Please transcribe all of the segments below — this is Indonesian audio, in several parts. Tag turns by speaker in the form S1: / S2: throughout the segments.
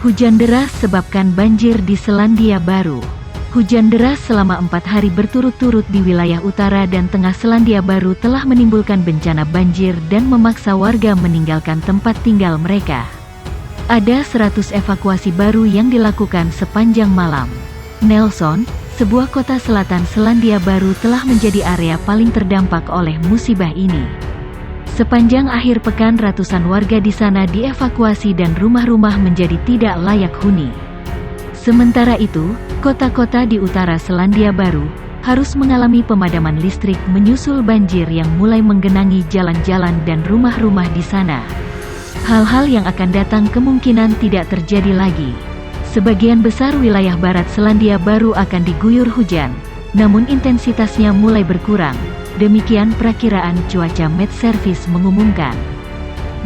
S1: Hujan deras sebabkan banjir di Selandia Baru. Hujan deras selama 4 hari berturut-turut di wilayah utara dan tengah Selandia Baru telah menimbulkan bencana banjir dan memaksa warga meninggalkan tempat tinggal mereka. Ada 100 evakuasi baru yang dilakukan sepanjang malam. Nelson, sebuah kota selatan Selandia Baru, telah menjadi area paling terdampak oleh musibah ini. Sepanjang akhir pekan ratusan warga di sana dievakuasi dan rumah-rumah menjadi tidak layak huni. Sementara itu, kota-kota di utara Selandia Baru harus mengalami pemadaman listrik menyusul banjir yang mulai menggenangi jalan-jalan dan rumah-rumah di sana. Hal-hal yang akan datang kemungkinan tidak terjadi lagi. Sebagian besar wilayah barat Selandia Baru akan diguyur hujan, namun intensitasnya mulai berkurang. Demikian perakiraan cuaca Met Service mengumumkan.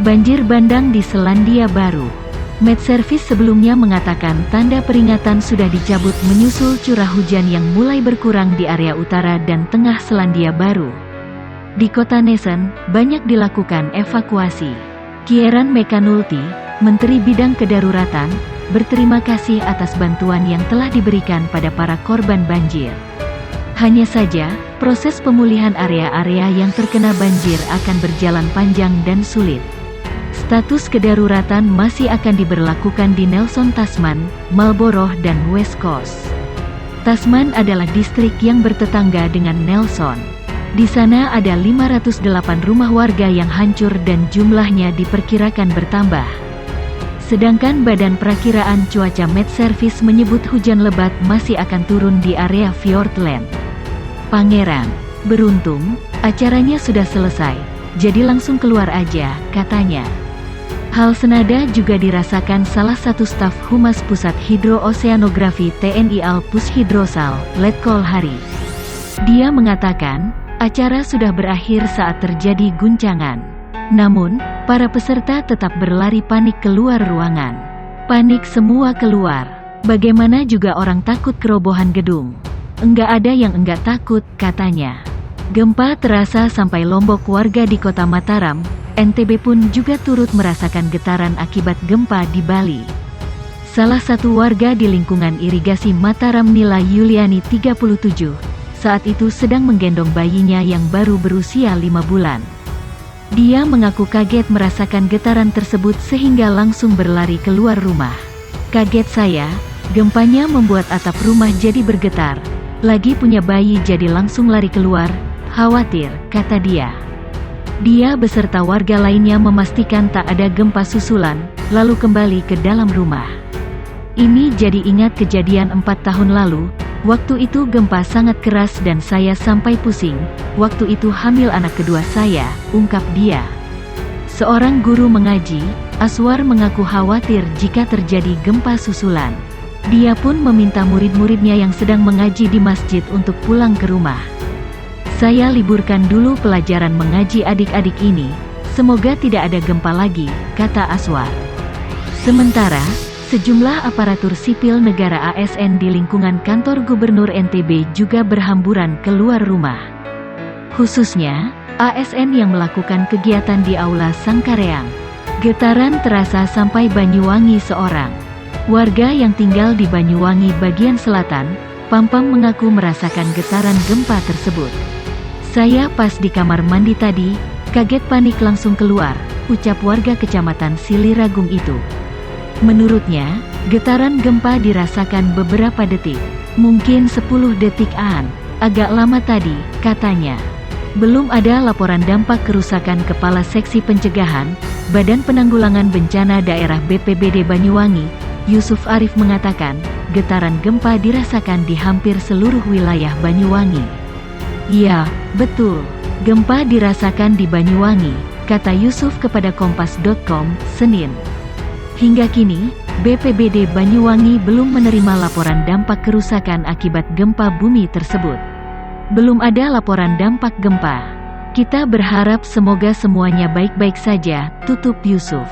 S1: Banjir bandang di Selandia Baru. Met Service sebelumnya mengatakan tanda peringatan sudah dicabut menyusul curah hujan yang mulai berkurang di area utara dan tengah Selandia Baru. Di kota Nesen, banyak dilakukan evakuasi. Kieran Mekanulti, Menteri Bidang Kedaruratan, berterima kasih atas bantuan yang telah diberikan pada para korban banjir. Hanya saja, proses pemulihan area-area yang terkena banjir akan berjalan panjang dan sulit. Status kedaruratan masih akan diberlakukan di Nelson, Tasman, Marlborough, dan West Coast. Tasman adalah distrik yang bertetangga dengan Nelson. Di sana ada 508 rumah warga yang hancur dan jumlahnya diperkirakan bertambah. Sedangkan Badan Perakiraan Cuaca Met Service menyebut hujan lebat masih akan turun di area Fiordland. Pangeran, beruntung, acaranya sudah selesai, jadi langsung keluar aja, katanya. Hal senada juga dirasakan salah satu staf Humas Pusat Hidrooseanografi TNI Alpus Hidrosal, Letkol Hari. Dia mengatakan, acara sudah berakhir saat terjadi guncangan. Namun, para peserta tetap berlari panik keluar ruangan. Panik semua keluar. Bagaimana juga orang takut kerobohan gedung. Enggak ada yang enggak takut, katanya. Gempa terasa sampai Lombok. Warga di kota Mataram, NTB pun juga turut merasakan getaran akibat gempa di Bali. Salah satu warga di lingkungan irigasi Mataram, Nila Yuliani 37, saat itu sedang menggendong bayinya yang baru berusia 5 bulan. Dia mengaku kaget merasakan getaran tersebut sehingga langsung berlari keluar rumah. Kaget saya, gempanya membuat atap rumah jadi bergetar. Lagi punya bayi jadi langsung lari keluar, khawatir, kata dia. Dia beserta warga lainnya memastikan tak ada gempa susulan, lalu kembali ke dalam rumah. Ini jadi ingat kejadian 4 tahun lalu, waktu itu gempa sangat keras dan saya sampai pusing, waktu itu hamil anak kedua saya, ungkap dia. Seorang guru mengaji, Aswar, mengaku khawatir jika terjadi gempa susulan. Dia pun meminta murid-muridnya yang sedang mengaji di masjid untuk pulang ke rumah. Saya liburkan dulu pelajaran mengaji adik-adik ini, semoga tidak ada gempa lagi, kata Aswar. Sementara, sejumlah aparatur sipil negara ASN di lingkungan kantor Gubernur NTB juga berhamburan keluar rumah. Khususnya, ASN yang melakukan kegiatan di Aula Sangkareang. Getaran terasa sampai Banyuwangi. Seorang warga yang tinggal di Banyuwangi bagian selatan, Pampang, mengaku merasakan getaran gempa tersebut. Saya pas di kamar mandi tadi, kaget panik langsung keluar, ucap warga Kecamatan Siliragung itu. Menurutnya, getaran gempa dirasakan beberapa detik, mungkin 10 detik-an, agak lama tadi, katanya. Belum ada laporan dampak kerusakan. Kepala Seksi Pencegahan, Badan Penanggulangan Bencana Daerah BPBD Banyuwangi, Yusuf Arif, mengatakan, getaran gempa dirasakan di hampir seluruh wilayah Banyuwangi. Ya, betul, gempa dirasakan di Banyuwangi, kata Yusuf kepada Kompas.com, Senin. Hingga kini, BPBD Banyuwangi belum menerima laporan dampak kerusakan akibat gempa bumi tersebut. Belum ada laporan dampak gempa. Kita berharap semoga semuanya baik-baik saja, tutup Yusuf.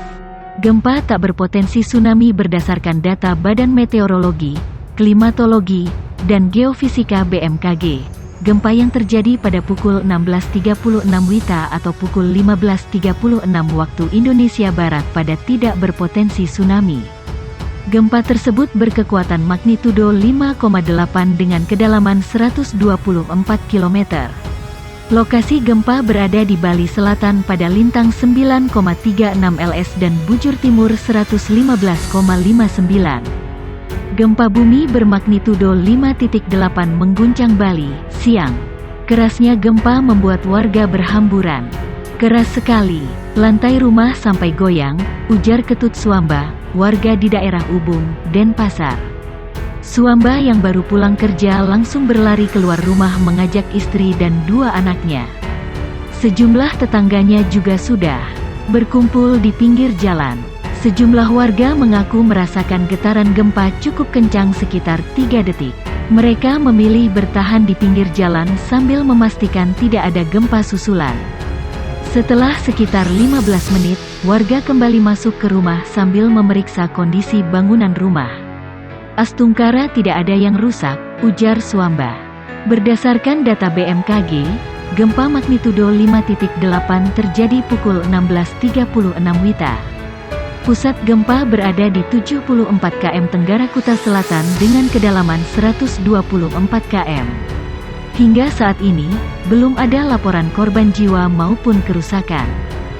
S1: Gempa tak berpotensi tsunami berdasarkan data Badan Meteorologi, Klimatologi, dan Geofisika BMKG. Gempa yang terjadi pada pukul 16.36 WITA atau pukul 15.36 waktu Indonesia Barat pada tidak berpotensi tsunami. Gempa tersebut berkekuatan magnitudo 5,8 dengan kedalaman 124 km. Lokasi gempa berada di Bali Selatan pada lintang 9,36 ls dan bujur timur 115,59. Gempa bumi bermagnitudo 5,8 mengguncang Bali, siang. Kerasnya gempa membuat warga berhamburan. Keras sekali, lantai rumah sampai goyang, ujar Ketut Suamba, warga di daerah Ubung, Denpasar. Suamba yang baru pulang kerja langsung berlari keluar rumah mengajak istri dan 2 anaknya. Sejumlah tetangganya juga sudah berkumpul di pinggir jalan. Sejumlah warga mengaku merasakan getaran gempa cukup kencang sekitar 3 detik. Mereka memilih bertahan di pinggir jalan sambil memastikan tidak ada gempa susulan. Setelah sekitar 15 menit, warga kembali masuk ke rumah sambil memeriksa kondisi bangunan rumah. Astungkara tidak ada yang rusak, ujar Suamba. Berdasarkan data BMKG, gempa magnitudo 5,8 terjadi pukul 16.36 WITA. Pusat gempa berada di 74 km Tenggara Kuta Selatan dengan kedalaman 124 km. Hingga saat ini, belum ada laporan korban jiwa maupun kerusakan.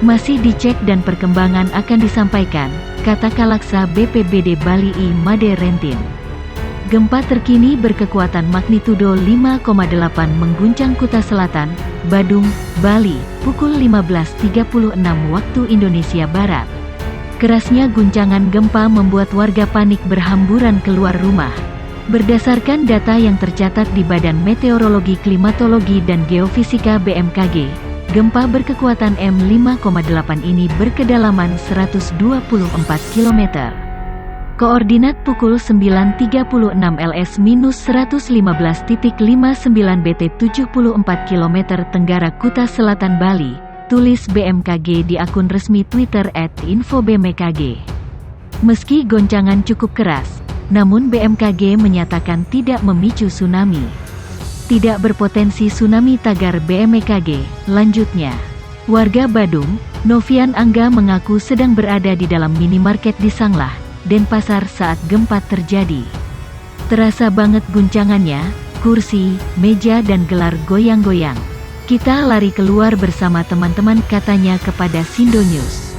S1: Masih dicek dan perkembangan akan disampaikan, kata Kalaksa BPBD Bali I Made Rentin. Gempa terkini berkekuatan magnitudo 5,8 mengguncang Kuta Selatan, Badung, Bali, pukul 15.36 waktu Indonesia Barat. Kerasnya guncangan gempa membuat warga panik berhamburan keluar rumah. Berdasarkan data yang tercatat di Badan Meteorologi Klimatologi dan Geofisika BMKG, gempa berkekuatan M5,8 ini berkedalaman 124 km. Koordinat pukul 9.36 ls-115.59 BT 74 km Tenggara Kuta Selatan Bali, tulis BMKG di akun resmi Twitter @infobmkg. Meski goncangan cukup keras, namun BMKG menyatakan tidak memicu tsunami. Tidak berpotensi tsunami, tagar BMKG. Lanjutnya, warga Badung, Novian Angga mengaku sedang berada di dalam minimarket di Sanglah, Denpasar saat gempa terjadi. Terasa banget guncangannya, kursi, meja dan gelar goyang-goyang. Kita lari keluar bersama teman-teman, katanya kepada Sindo News.